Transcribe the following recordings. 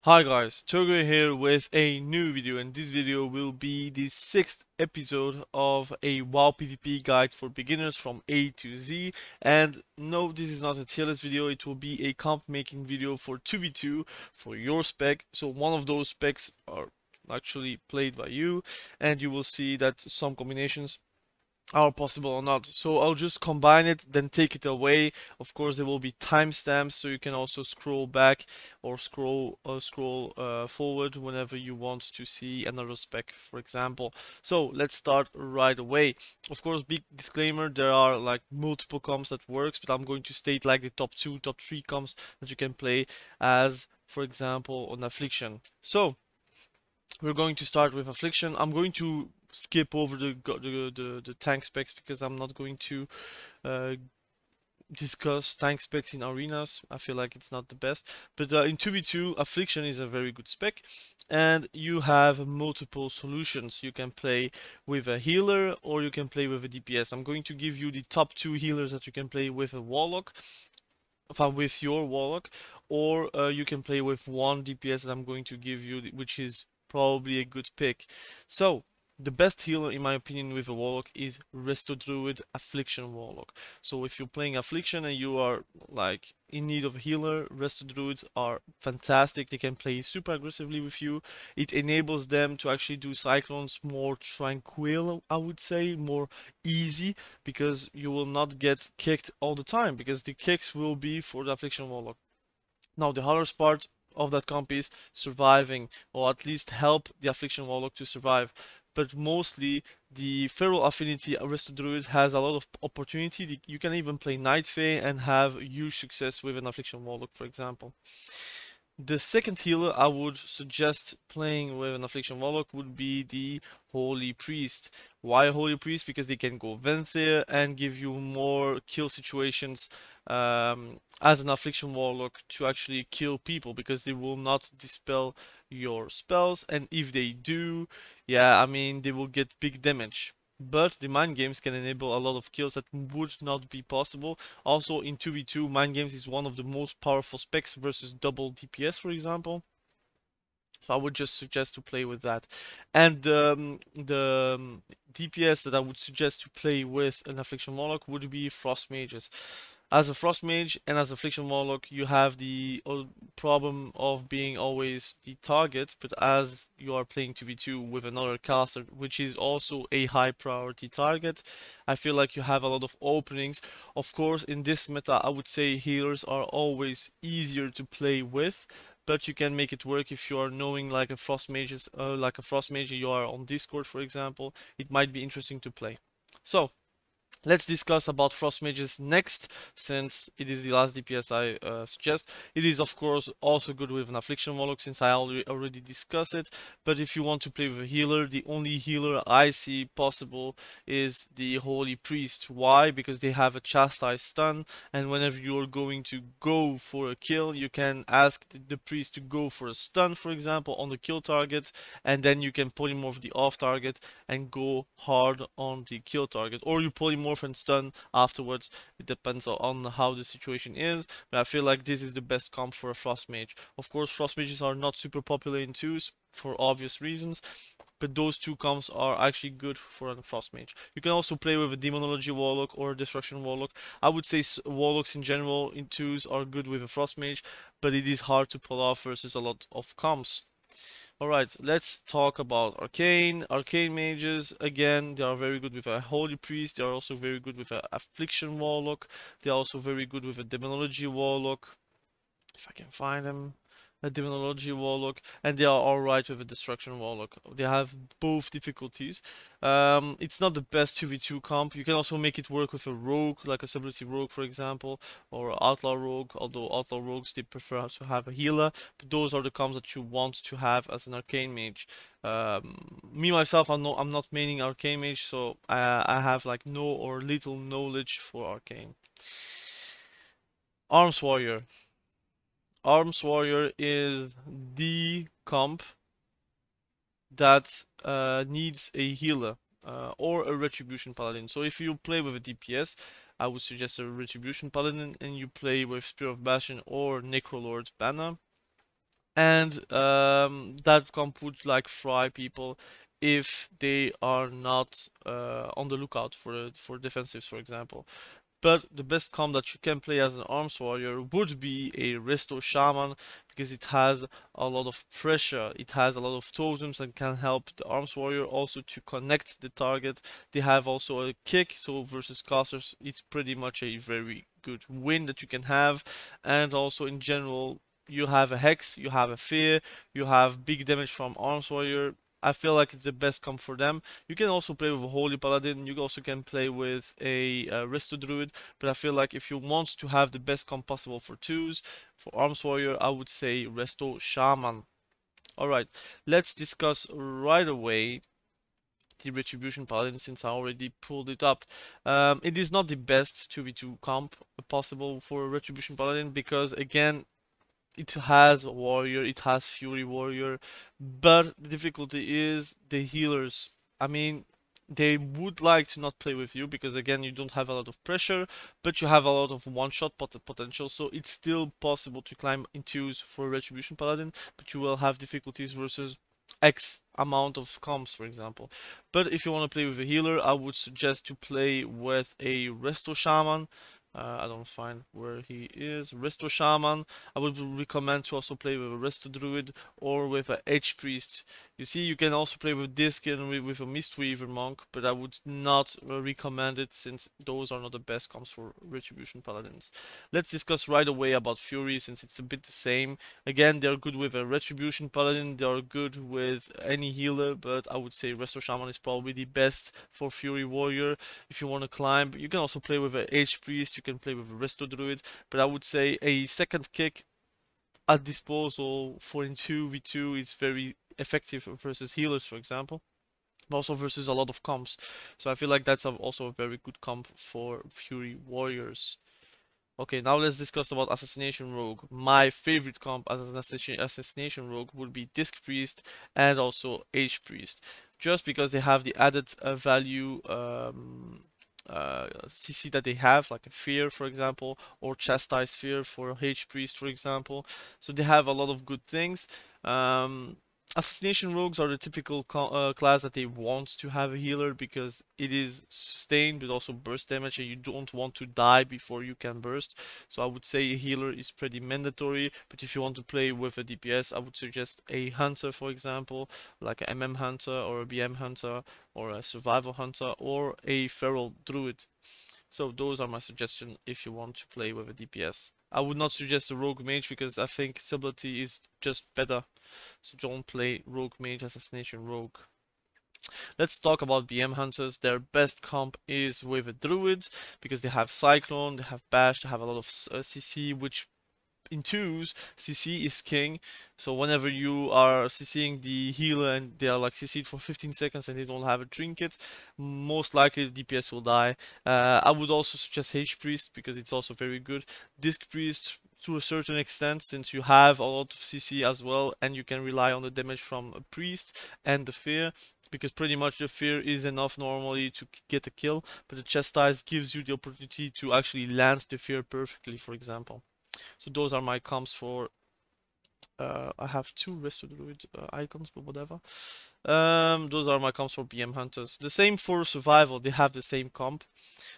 Hi guys, Togo here with a new video, and this video will be the 6th episode of a WoW PvP guide for beginners from A to Z. And no, this is not a tier list video, it will be a comp making video for 2v2 for your spec. So one of those specs are actually played by you, and you will see that some combinations are possible or not. So I'll just combine it, then take it away. Of course, there will be timestamps, so you can also scroll back or scroll forward whenever you want to see another spec, for example. So let's start right away. Of course, big disclaimer: there are like multiple comps that works, but I'm going to state like the top 2, top 3 comps that you can play as, for example, on Affliction. So we're going to start with Affliction. I'm going to skip over the tank specs because I'm not going to uh, discuss tank specs in arenas. I feel like it's not the best. But in 2v2, Affliction is a very good spec. And you have multiple solutions. You can play with a healer or you can play with a DPS. I'm going to give you the top 2 healers that you can play with a warlock. With your warlock, or you can play with one DPS that I'm going to give you, which is probably a good pick. So the best healer in my opinion with a warlock is Resto Druid Affliction Warlock. So if you're playing Affliction and you are like in need of a healer, Resto Druids are fantastic. They can play super aggressively with you. It enables them to actually do cyclones more tranquil, I would say, more easy, because you will not get kicked all the time, because the kicks will be for the Affliction Warlock. Now the hardest part of that comp is surviving, or at least help the Affliction Warlock to survive. But mostly the Feral Affinity Resto Druid has a lot of opportunity. You can even play Night Fae and have huge success with an Affliction Warlock, for example. The second healer I would suggest playing with an Affliction Warlock would be the Holy Priest. Why Holy Priest? Because they can go Venthyr and give you more kill situations as an Affliction Warlock to actually kill people, because they will not dispel your spells, and if they do, yeah, I mean, they will get big damage. But the mind games can enable a lot of kills that would not be possible. Also in 2v2, mind games is one of the most powerful specs versus double DPS, for example. So I would just suggest to play with that. And the DPS that I would suggest to play with an Affliction Warlock would be Frost Mages. As a Frost Mage and as a Affliction Warlock, you have the problem of being always the target, but as you are playing 2v2 with another caster, which is also a high priority target, I feel like you have a lot of openings. Of course, in this meta, I would say healers are always easier to play with, but you can make it work if you are knowing like a Frost Mage, you are on Discord, for example. It might be interesting to play. So let's discuss about Frost Mages next, since it is the last DPS I suggest. It is of course also good with an Affliction Warlock, since I already discussed it. But if you want to play with a healer, the only healer I see possible is the Holy Priest. Why? Because they have a Chastise stun, and whenever you're going to go for a kill, you can ask the priest to go for a stun, for example, on the kill target, and then you can polymorph the off target and go hard on the kill target, or you polymorph and stun afterwards. It depends on how the situation is, but I feel like this is the best comp for a Frost Mage. Of course, Frost Mages are not super popular in 2s for obvious reasons, but those two comps are actually good for a Frost Mage. You can also play with a Demonology Warlock or a Destruction Warlock. I would say Warlocks in general in 2s are good with a Frost Mage, but it is hard to pull off versus a lot of comps. Alright, let's talk about Arcane. Arcane mages, again, they are very good with a Holy Priest. They are also very good with an Affliction Warlock. They are also very good with a Demonology Warlock, if I can find them. A Demonology Warlock, and they are alright with a Destruction Warlock. They have both difficulties. It's not the best 2v2 comp. You can also make it work with a Rogue, like a Subtlety Rogue, for example, or Outlaw Rogue, although Outlaw Rogues, they prefer to have a healer, but those are the comps that you want to have as an Arcane Mage. Me myself, I'm not maining Arcane Mage, so I have like no or little knowledge for Arcane. Arms Warrior. Arms Warrior is the comp that needs a healer or a Retribution Paladin. So if you play with a DPS, I would suggest a Retribution Paladin, and you play with Spear of Bastion or Necrolord's Banner. and that comp would like fry people if they are not on the lookout for defensives, for example. But the best comp that you can play as an arms warrior would be a resto shaman, because it has a lot of pressure, it has a lot of totems and can help the arms warrior also to connect the target. They have also a kick, so versus casters it's pretty much a very good win that you can have. And also in general, you have a hex, you have a fear, you have big damage from arms warrior. I feel like it's the best comp for them. You can also play with a Holy Paladin, you also can play with a Resto Druid, but I feel like if you want to have the best comp possible for twos, for Arms Warrior, I would say Resto Shaman. Alright, let's discuss right away the Retribution Paladin, since I already pulled it up. It is not the best 2v2 comp possible for Retribution Paladin, because again, it has warrior, it has fury warrior, but the difficulty is the healers. I mean, they would like to not play with you because again, you don't have a lot of pressure, but you have a lot of one-shot potential, so it's still possible to climb in twos for Retribution Paladin, but you will have difficulties versus X amount of comps, for example. But if you want to play with a healer, I would suggest to play with a Resto Shaman. I don't find where he is. Resto Shaman. I would recommend to also play with a Resto Druid or with a H Priest. You see, you can also play with Disc and with a Mistweaver Monk, but I would not recommend it, since those are not the best comps for Retribution Paladins. Let's discuss right away about Fury, since it's a bit the same. Again, they're good with a Retribution Paladin, they're good with any healer, but I would say Resto Shaman is probably the best for Fury Warrior. If you want to climb, you can also play with a H Priest, you can play with a Resto Druid, but I would say a second kick at disposal for in 2v2 is very effective versus healers, for example, but also versus a lot of comps. So I feel like that's also a very good comp for Fury Warriors. Okay, now let's discuss about Assassination Rogue. My favorite comp as an Assassination Rogue would be Disc Priest and also H Priest, just because they have the added value CC that they have, like a Fear, for example, or Chastise Fear for H Priest, for example. So they have a lot of good things. Assassination Rogues are the typical class that they want to have a healer, because it is sustained but also burst damage, and you don't want to die before you can burst. So I would say a healer is pretty mandatory, but if you want to play with a DPS, I would suggest a hunter, for example, like a MM hunter or a BM hunter or a survival hunter or a feral druid. So those are my suggestions if you want to play with a DPS. I would not suggest a rogue mage, because I think subtlety is just better. So don't play rogue mage Assassination Rogue. Let's talk about BM hunters. Their best comp is with a druid, because they have cyclone, they have bash, they have a lot of CC, which in twos, CC is king. So whenever you are CCing the healer and they are like CC'd for 15 seconds and they don't have a trinket, most likely the DPS will die. I would also suggest H Priest, because it's also very good. Disc Priest to a certain extent, since you have a lot of CC as well, and you can rely on the damage from a priest and the fear, because pretty much the fear is enough normally to get a kill, but the chastise gives you the opportunity to actually land the fear perfectly, for example. So those are my comps for I have two Resto Druid icons, but whatever. Those are my comps for BM hunters. The same for survival, they have the same comp.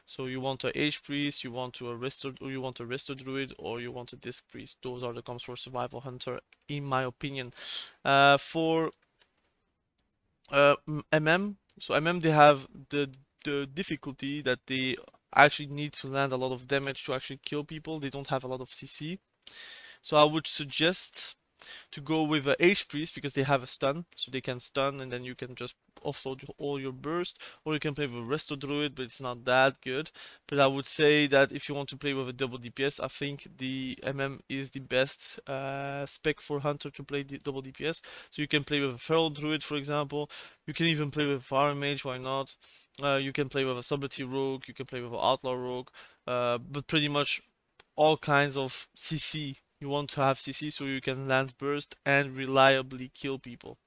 So you want a H Priest, you want a Resto Druid, or you want a Disc Priest. Those are the comps for survival hunter, in my opinion. For MM, so MM, they have the difficulty that they actually need to land a lot of damage to actually kill people. They don't have a lot of CC. So I would suggest to go with a H Priest, because they have a stun, so they can stun and then you can just offload all your burst, or you can play with a Resto Druid, but it's not that good. But I would say that if you want to play with a double DPS, I think the MM is the best spec for Hunter to play the double DPS. So you can play with a Feral Druid, for example. You can even play with a Fire Mage, why not? You can play with a Subtlety Rogue, you can play with an Outlaw Rogue, but pretty much all kinds of CC. You want to have CC so you can land burst and reliably kill people.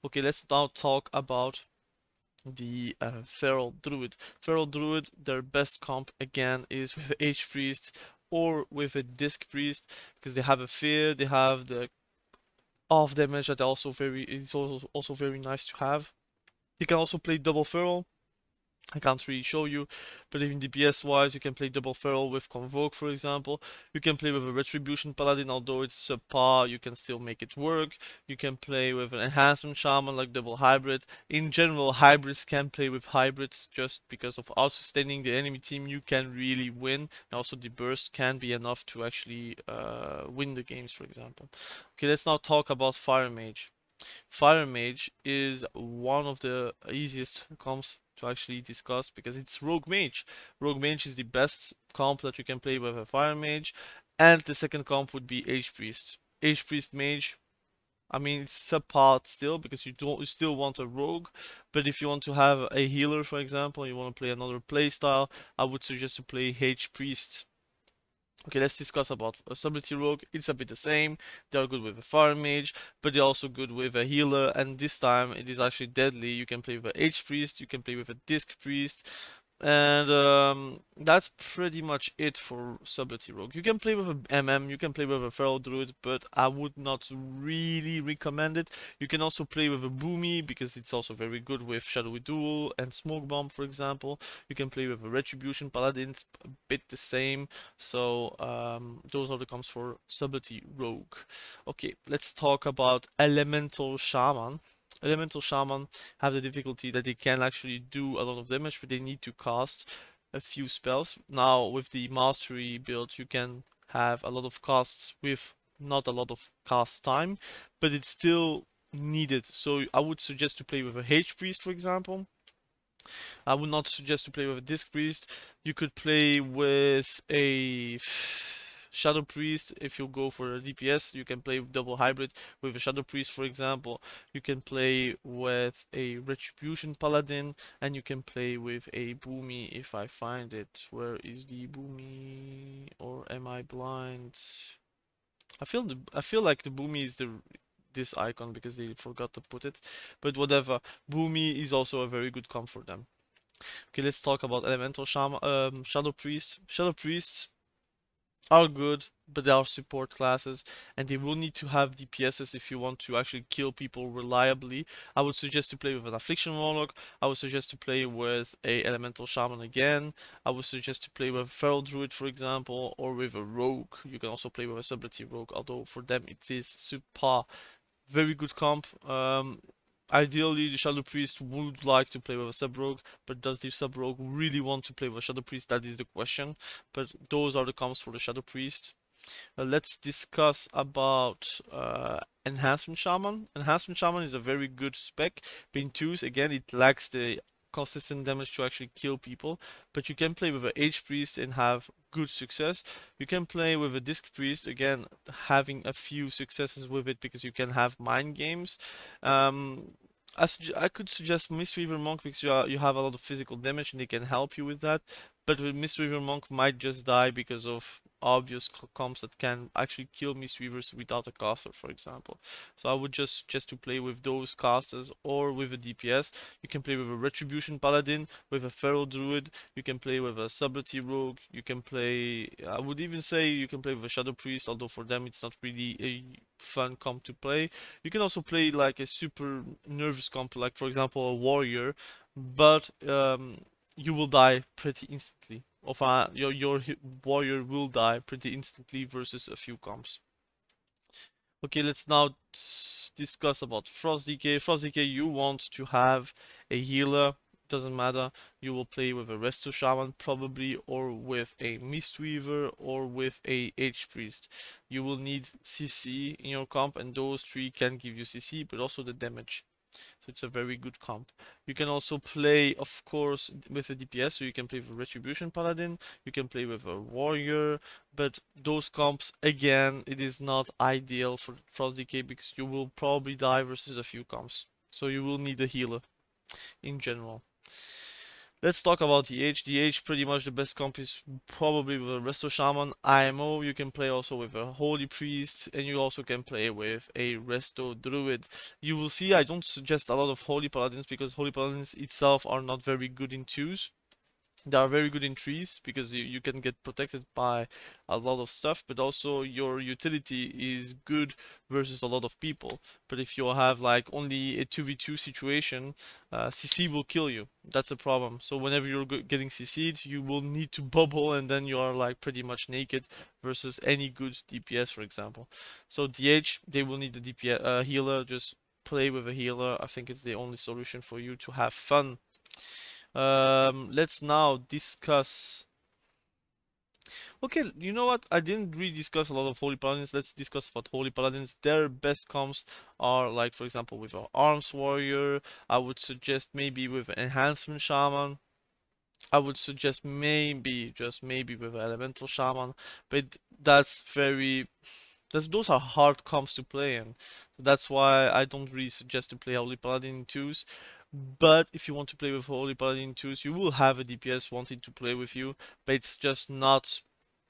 Okay, let's now talk about the Feral Druid. Feral Druid, their best comp again is with H Priest or with a Disc Priest, because they have a fear, they have the of damage that also it's also very nice to have. You can also play double feral. I can't really show you, but even DPS wise, you can play double feral with Convoke, for example. You can play with a Retribution Paladin, although it's subpar, you can still make it work. You can play with an Enhancement Shaman, like double hybrid. In general, hybrids can play with hybrids just because of out-sustaining the enemy team. You can really win, and also the burst can be enough to actually win the games, for example. Okay, let's now talk about Fire Mage. Fire Mage is one of the easiest comps to actually discuss because it's Rogue Mage. Rogue Mage is the best comp that you can play with a Fire Mage, and the second comp would be Age Priest. Age Priest Mage, I mean it's subpar still because you still want a rogue, but if you want to have a healer, for example, you want to play another playstyle, I would suggest to play Age Priest. Okay, let's discuss about a subtlety rogue. It's a bit the same. They are good with a fire mage, but they're also good with a healer, and this time it is actually deadly. You can play with a H priest, you can play with a disc priest, and that's pretty much it for subtlety rogue. You can play with a MM, you can play with a feral druid, but I would not really recommend it. You can also play with a boomy because it's also very good with shadowy duel and smoke bomb, for example. You can play with a retribution paladin, it's a bit the same. So those are the comps for subtlety rogue. Okay, let's talk about elemental shaman. Elemental Shaman have the difficulty that they can actually do a lot of damage, but they need to cast a few spells. Now, with the Mastery build, you can have a lot of casts with not a lot of cast time, but it's still needed. So I would suggest to play with a H Priest, for example. I would not suggest to play with a Disc Priest. You could play with a Shadow Priest. If you go for a DPS, you can play double hybrid with a Shadow Priest, for example. You can play with a Retribution Paladin, and you can play with a Boomy if I find it. Where is the Boomy? Or am I blind? I feel like the Boomy is this icon because they forgot to put it, but whatever. Boomy is also a very good comp for them. Okay, let's talk about elemental shadow priests. Shadow priests are good, but they are support classes, and they will need to have DPSs if you want to actually kill people reliably. I would suggest to play with an Affliction warlock. I would suggest to play with a elemental shaman again. I would suggest to play with feral druid, for example, or with a rogue. You can also play with a subtlety rogue, although for them it is subpar. Very good comp. Ideally, the Shadow Priest would like to play with a Sub-Rogue, but does the Sub-Rogue really want to play with a Shadow Priest? That is the question. But those are the comps for the Shadow Priest. Let's discuss about Enhancement Shaman. Enhancement Shaman is a very good spec. Being 2s, again, it lacks the consistent damage to actually kill people, but you can play with an H priest and have good success. You can play with a disc priest, again having a few successes with it because you can have mind games. I could suggest mistweaver monk because you have a lot of physical damage and they can help you with that, but with mistweaver monk might just die because of obvious comps that can actually kill mistweavers without a caster, for example. So I would just to play with those casters or with a DPS. You can play with a Retribution Paladin, with a Feral Druid, you can play with a Subtlety Rogue, you can play, I would even say you can play with a Shadow Priest, although for them it's not really a fun comp to play. You can also play like a super nervous comp, like for example a Warrior, but you will die pretty instantly. Your warrior will die pretty instantly versus a few comps. Okay, let's now discuss about Frost DK. Frost DK, you want to have a healer, doesn't matter. You will play with a Resto Shaman probably, or with a Mistweaver, or with a H Priest. You will need CC in your comp, and those three can give you CC, but also the damage. So it's a very good comp. You can also play, of course, with a DPS, so you can play with a Retribution Paladin, you can play with a Warrior, but those comps, again, it is not ideal for Frost DK because you will probably die versus a few comps. So you will need a healer in general. Let's talk about the H. The H, pretty much the best comp is probably with a Resto Shaman. IMO, you can play also with a Holy Priest, and you also can play with a Resto Druid. You will see I don't suggest a lot of Holy Paladins because Holy Paladins itself are not very good in 2s. They are very good in trees because you can get protected by a lot of stuff, but also your utility is good versus a lot of people. But if you have like only a 2v2 situation, CC will kill you. That's a problem. So whenever you're getting CC'd, you will need to bubble and then you are like pretty much naked versus any good DPS, for example. So DH, they will need the DPS healer. Just play with a healer. I think it's the only solution for you to have fun. Let's now discuss. Okay, you know what? I didn't really discuss a lot of Holy Paladins. Let's discuss about Holy Paladins. Their best comps are like, for example, with an Arms Warrior. I would suggest maybe with an Enhancement Shaman. I would suggest maybe, just maybe with an Elemental Shaman. But that's very those are hard comps to play in. So that's why I don't really suggest to play Holy Paladin in twos. But if you want to play with Holy Paladin in twos, you will have a DPS wanting to play with you, but it's just not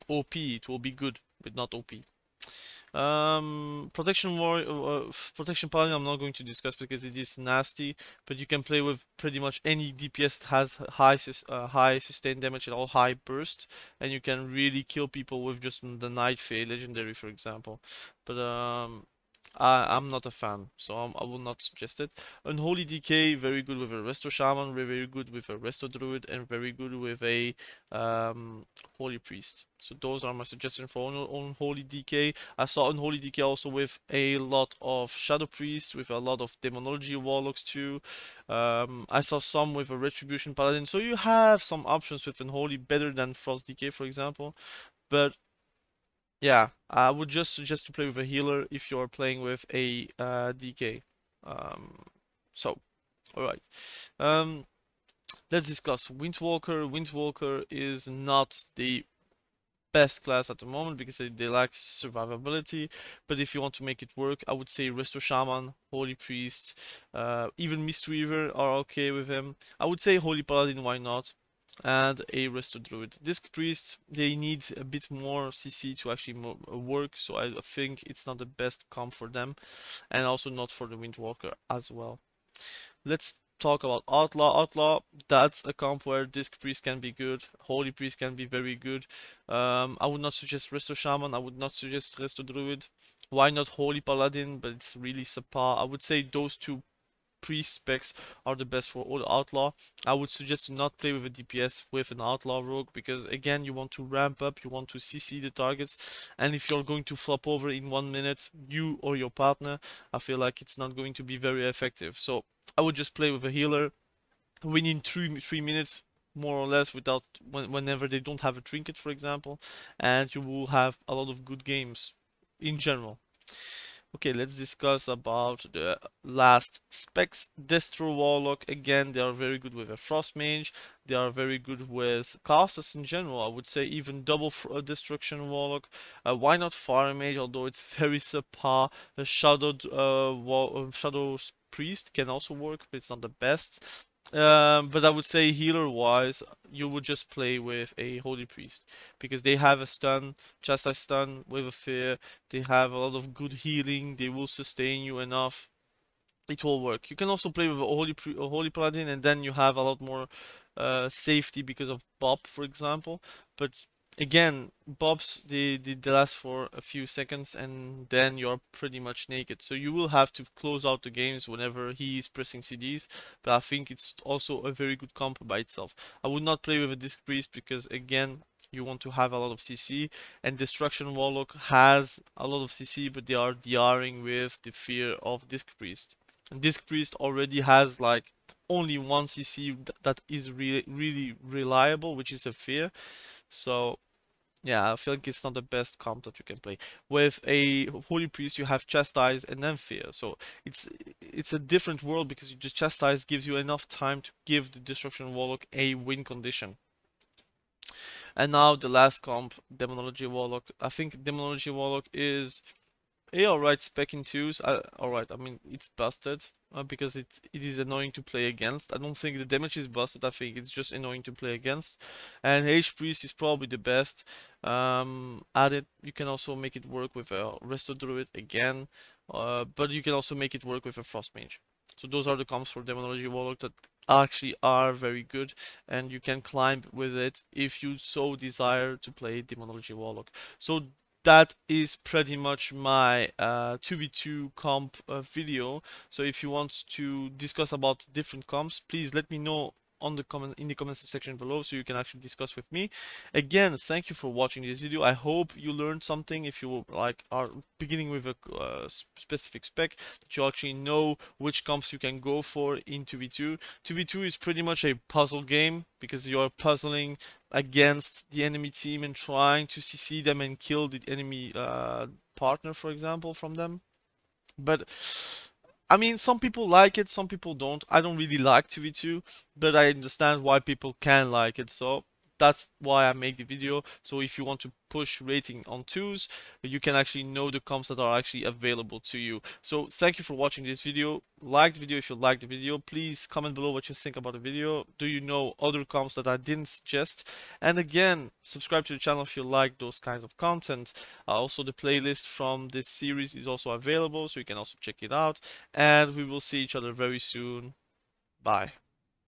OP. It will be good, but not OP. Protection Paladin I'm not going to discuss because it is nasty, but you can play with pretty much any DPS that has high sustained damage and all high burst, and you can really kill people with just the Night Fae legendary, for example. But I'm not a fan, so I will not suggest it. Unholy DK, very good with a Resto Shaman, very good with a Resto Druid, and very good with a Holy Priest. So those are my suggestions for Unholy DK. I saw Unholy DK also with a lot of Shadow Priest, with a lot of Demonology Warlocks too. I saw some with a Retribution Paladin, so you have some options with Unholy better than Frost DK, for example. But yeah, I would just suggest to play with a healer if you're playing with a DK. Um, so, alright. Let's discuss Windwalker. Windwalker is not the best class at the moment because they lack survivability, but if you want to make it work, I would say Resto Shaman, Holy Priest, even Mistweaver are okay with him. I would say Holy Paladin, why not? And a Resto Druid. Disc Priest, they need a bit more CC to actually work, so I think it's not the best comp for them, and also not for the Windwalker as well. Let's talk about Outlaw. Outlaw, that's a comp where Disc Priest can be good, Holy Priest can be very good. I would not suggest Resto Shaman, I would not suggest Resto Druid. Why not Holy Paladin, but it's really subpar. I would say those two priest specs are the best for all Outlaw. I would suggest to not play with a DPS with an Outlaw Rogue because again you want to ramp up, you want to CC the targets, and if you're going to flop over in 1 minute, you or your partner, I feel like it's not going to be very effective. So I would just play with a healer, win in 3 minutes more or less without whenever they don't have a trinket, for example, and you will have a lot of good games in general. Okay, let's discuss about the last specs. Destro Warlock, again, they are very good with a Frost Mage. They are very good with casters in general. I would say even double Destruction Warlock. Why not Fire Mage, although it's very subpar. The Shadow Priest can also work, but it's not the best. But I would say healer-wise, you would just play with a Holy Priest because they have a stun, chastise stun with a fear. They have a lot of good healing. They will sustain you enough. It will work. You can also play with a Holy Paladin, and then you have a lot more safety because of Bob, for example. But again, Bobs they last for a few seconds, and then you're pretty much naked. So you will have to close out the games whenever he is pressing CDs. But I think it's also a very good comp by itself. I would not play with a Disc Priest because again, you want to have a lot of CC, and Destruction Warlock has a lot of CC, but they are DRing with the fear of Disc Priest. And Disc Priest already has like only one CC that is really reliable, which is a fear. So yeah, I feel like it's not the best comp that you can play. With a Holy Priest, you have Chastise and then Fear. So it's a different world because the Chastise gives you enough time to give the Destruction Warlock a win condition. And now the last comp, Demonology Warlock. I think Demonology Warlock is alright spec in twos. Alright, I mean it's busted because it is annoying to play against. I don't think the damage is busted. I think it's just annoying to play against. And H Priest is probably the best. Add it. You can also make it work with a Resto Druid again. but you can also make it work with a Frost Mage. So those are the comps for Demonology Warlock that actually are very good, and you can climb with it if you so desire to play Demonology Warlock. So that is pretty much my 2v2 comp video. So if you want to discuss about different comps, please let me know on the in the comments section below, so you can actually discuss with me. Again, thank you for watching this video. I hope you learned something. If you like are beginning with a specific spec, that you actually know which comps you can go for in 2v2. 2v2 is pretty much a puzzle game, because you are puzzling against the enemy team and trying to CC them and kill the enemy partner, for example, from them. But I mean, some people like it, some people don't. I don't really like 2v2, but I understand why people can like it. So that's why I make the video. So if you want to push rating on 2s, you can actually know the comps that are actually available to you. So thank you for watching this video. Like the video if you liked the video. Please comment below what you think about the video. Do you know other comps that I didn't suggest? And again, subscribe to the channel if you like those kinds of content. Also, the playlist from this series is also available, so you can also check it out. And we will see each other very soon. Bye.